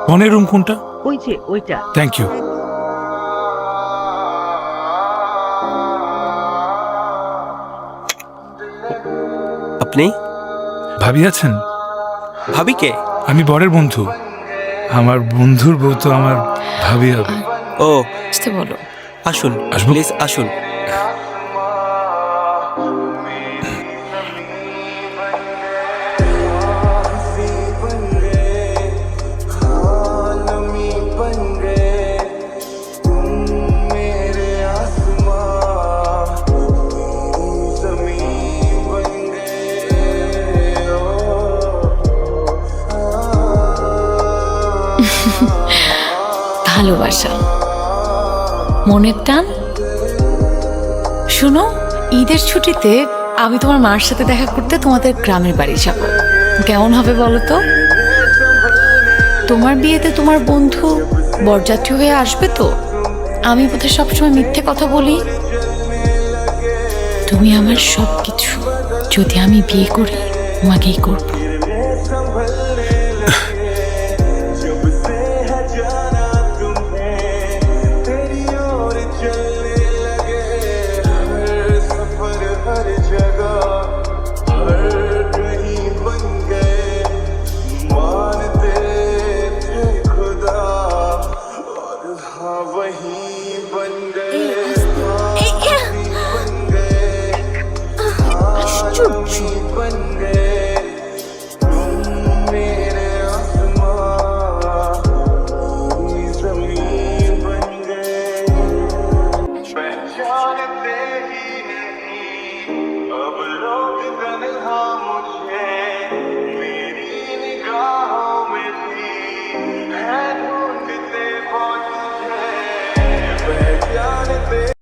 বনের রুম কোনটা? ওই যে ওইটা। Thank you. আপনি? ভাবি আছেন? ভাবি কে? আমি বরের বন্ধু। আমার বন্ধুর বউ তো আমার ভাবি হবে। ও আসতে বলো। আসুন, আসবো? প্লিজ আসুন। ভালোবাসা, মনের টান। শোনো, ঈদের ছুটিতে আমি তোমার মার সাথে দেখা করতে তোমাদের গ্রামের বাড়ি যাব। কেমন হবে বলো তো? তোমার বিয়েতে তোমার বন্ধু বরযাত্রী হয়ে আসবে তো? আমি বোধহয় সবসময় মিথ্যে কথা বলি। তুমি আমার সবকিছু। যদি আমি বিয়ে করি, তোমাকেই করবো।